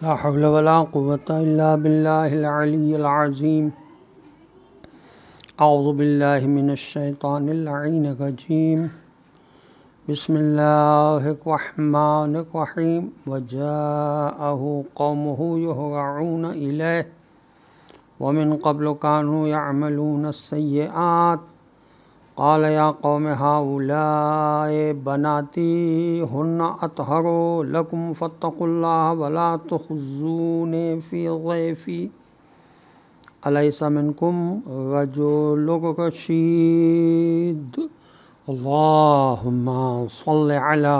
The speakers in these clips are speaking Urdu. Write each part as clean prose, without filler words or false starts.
لا حول ولا قوة إلا بالله العلي العظيم. أعوذ بالله من الشيطان اللعين الرجيم. بسم الله الرحمن الرحيم. وجاءه قومه يهرعون إليه ومن قبل كانوا يعملون السيئات قال يا قوم هؤلاء بناتي هن أطهر لكم فاتقوا الله ولا تخزوني في ضيفي أليس منكم رجل رشيد. اللهم صل على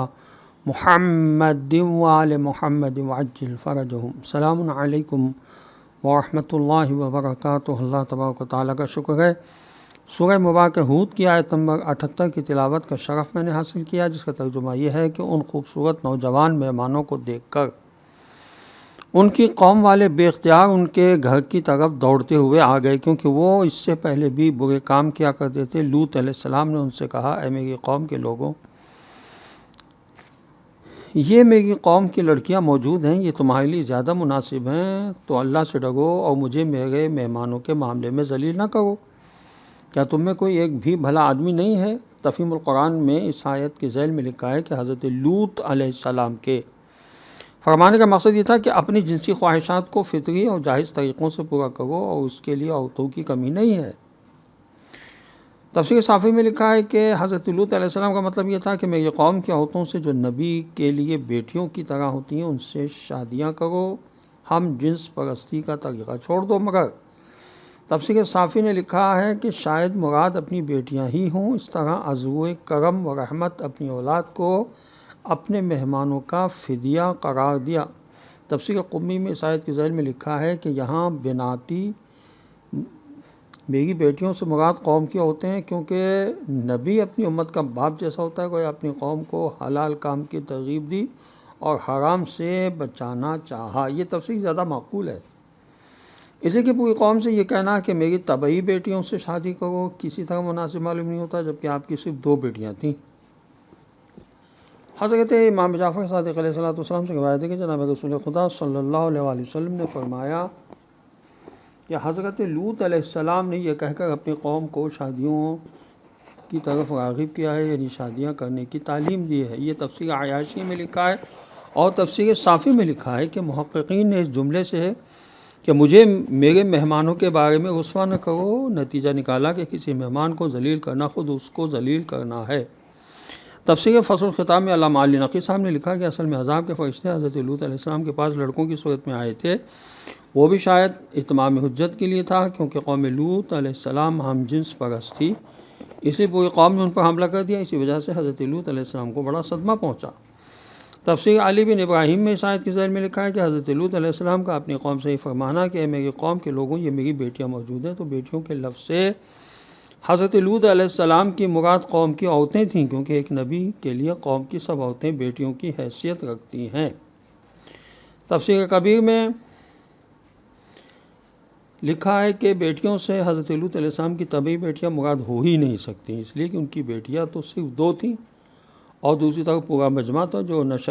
محمد وآل محمد وعجل فرجهم. السلام علیکم ورحمۃ اللہ وبرکاتہ. اللہ تبارک و تعالیٰ کا شکر ہے. سورہ مبارکہ ہود کی آیت نمبر 78 کی تلاوت کا شرف میں نے حاصل کیا، جس کا ترجمہ یہ ہے کہ ان خوبصورت نوجوان مہمانوں کو دیکھ کر ان کی قوم والے بے اختیار ان کے گھر کی طرف دوڑتے ہوئے آ گئے، کیونکہ وہ اس سے پہلے بھی برے کام کیا کرتے تھے. لوط علیہ السلام نے ان سے کہا، اے میری قوم کے لوگوں، یہ میری قوم کی لڑکیاں موجود ہیں، یہ تمہارے لیے زیادہ مناسب ہیں، تو اللہ سے ڈرو اور مجھے میرے مہمانوں کے معاملے میں ذلیل نہ کرو. کیا تم میں کوئی ایک بھی بھلا آدمی نہیں ہے؟ تفہیم القرآن میں اس آیت کے ذیل میں لکھا ہے کہ حضرت لوط علیہ السلام کے فرمانے کا مقصد یہ تھا کہ اپنی جنسی خواہشات کو فطری اور جائز طریقوں سے پورا کرو، اور اس کے لیے عورتوں کی کمی نہیں ہے. تفسیر صافی میں لکھا ہے کہ حضرت لوط علیہ السلام کا مطلب یہ تھا کہ میری قوم کی عورتوں سے جو نبی کے لیے بیٹیوں کی طرح ہوتی ہیں ان سے شادیاں کرو، ہم جنس پرستی کا طریقہ چھوڑ دو. مگر تفسیر صافی نے لکھا ہے کہ شاید مراد اپنی بیٹیاں ہی ہوں. اس طرح عضو کرم و رحمت اپنی اولاد کو اپنے مہمانوں کا فدیہ قرار دیا. تفسیر قمی میں اس آیت کے ذیل میں لکھا ہے کہ یہاں بناتی میری بیٹیوں سے مراد قوم کی عورتیں ہیں، کیونکہ نبی اپنی امت کا باپ جیسا ہوتا ہے. کوئی اپنی قوم کو حلال کام کی ترغیب دی اور حرام سے بچانا چاہا. یہ تفسیر زیادہ معقول ہے. اسی کی پوری قوم سے یہ کہنا کہ میری طبعی بیٹیوں سے شادی کرو کسی طرح مناسب معلوم نہیں ہوتا، جبکہ آپ کی صرف 2 بیٹیاں تھیں. حضرت امام جعفر صادق علیہ السلام سے روایت ہے کہ جناب رسول خدا صلی اللہ علیہ وآلہ وسلم نے فرمایا کہ حضرت لوط علیہ السلام نے یہ کہہ کر اپنی قوم کو شادیوں کی طرف راغب کیا ہے، یعنی شادیاں کرنے کی تعلیم دی ہے. یہ تفسیر عیاشی میں لکھا ہے اور تفسیر صافی میں لکھا ہے کہ محققین نے اس جملے سے کہ مجھے میرے مہمانوں کے بارے میں رسوا نہ کرو نتیجہ نکالا کہ کسی مہمان کو ذلیل کرنا خود اس کو ذلیل کرنا ہے. تفسیر فصل الخطاب میں علامہ علی نقی صاحب نے لکھا کہ اصل میں عذاب کے فرشتے حضرت لوط علیہ السلام کے پاس لڑکوں کی صورت میں آئے تھے. وہ بھی شاید اتمام حجت کے لیے تھا، کیونکہ قوم لوط علیہ السلام ہم جنس پرست تھی، اسی پوری قوم نے ان پر حملہ کر دیا. اسی وجہ سے حضرت لوط علیہ السلام کو بڑا صدمہ پہنچا. تفسیر علی بن ابراہیم میں اس آیت کے ذیل میں لکھا ہے کہ حضرت لوط علیہ السلام کا اپنی قوم سے یہ فرمانا کہ اے میری قوم کے لوگوں، یہ میری بیٹیاں موجود ہیں، تو بیٹیوں کے لفظ سے حضرت لوط علیہ السلام کی مراد قوم کی عورتیں تھیں، کیونکہ ایک نبی کے لیے قوم کی سب عورتیں بیٹیوں کی حیثیت رکھتی ہیں. تفسیر کبیر میں لکھا ہے کہ بیٹیوں سے حضرت لوط علیہ السلام کی طبعی بیٹیاں مراد ہو ہی نہیں سکتی، اس لیے کہ ان کی بیٹیاں تو صرف 2 تھیں اور دوسری طرف پورا مجمع تھا جو نشہ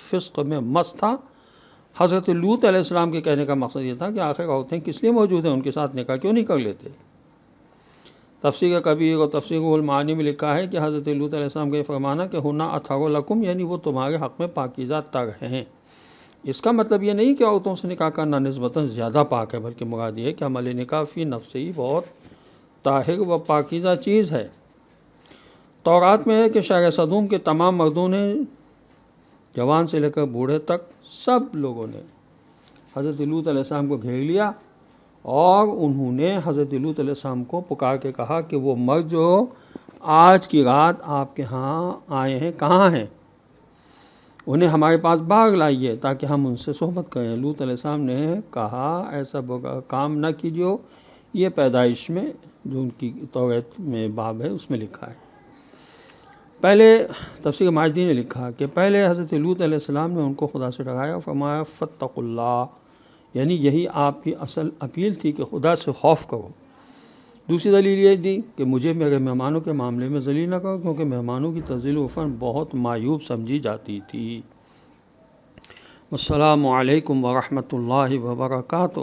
فسق میں مست تھا. حضرت لوط علیہ السلام کے کہنے کا مقصد یہ تھا کہ آخر عورتیں کس لیے موجود ہیں، ان کے ساتھ نکاح کیوں نہیں کر لیتے. تفسیر کبیر اور تفسیر المعانی میں لکھا ہے کہ حضرت لوط علیہ السلام کا یہ فرمانا کہ ہنا اطہر لکم، یعنی وہ تمہارے حق میں پاکیزہ تر ہیں. اس کا مطلب یہ نہیں کہ عورتوں سے نکاح کرنا نسبتاً زیادہ پاک ہے، بلکہ مراد یہ ہے کہ عمل نکاح فی نفس ہی بہت طاہر و پاکیزہ چیز ہے. تورات میں ہے کہ شہر صدوم کے تمام مردوں نے، جوان سے لے کر بوڑھے تک، سب لوگوں نے حضرت لوط علیہ السلام کو گھیر لیا، اور انہوں نے حضرت لوط علیہ السلام کو پکار کے کہا کہ وہ مرد جو آج کی رات آپ کے ہاں آئے ہیں کہاں ہیں، انہیں ہمارے پاس باغ لائیے تاکہ ہم ان سے صحبت کریں. لوط علیہ السلام نے کہا ایسا کام نہ کیجیے. یہ پیدائش میں جو ان کی توریت میں باب ہے اس میں لکھا ہے. پہلے تفسیر ماجدی نے لکھا کہ پہلے حضرت لوط علیہ السلام نے ان کو خدا سے ڈرایا اور فرمایا فاتقوا اللہ، یعنی یہی آپ کی اصل اپیل تھی کہ خدا سے خوف کرو. دوسری دلیل یہ دی کہ مجھے میرے مہمانوں کے معاملے میں ذلیل نہ کرو، کیونکہ مہمانوں کی تذلیل عرفاً بہت معیوب سمجھی جاتی تھی. السلام علیکم ورحمۃ اللہ وبرکاتہ۔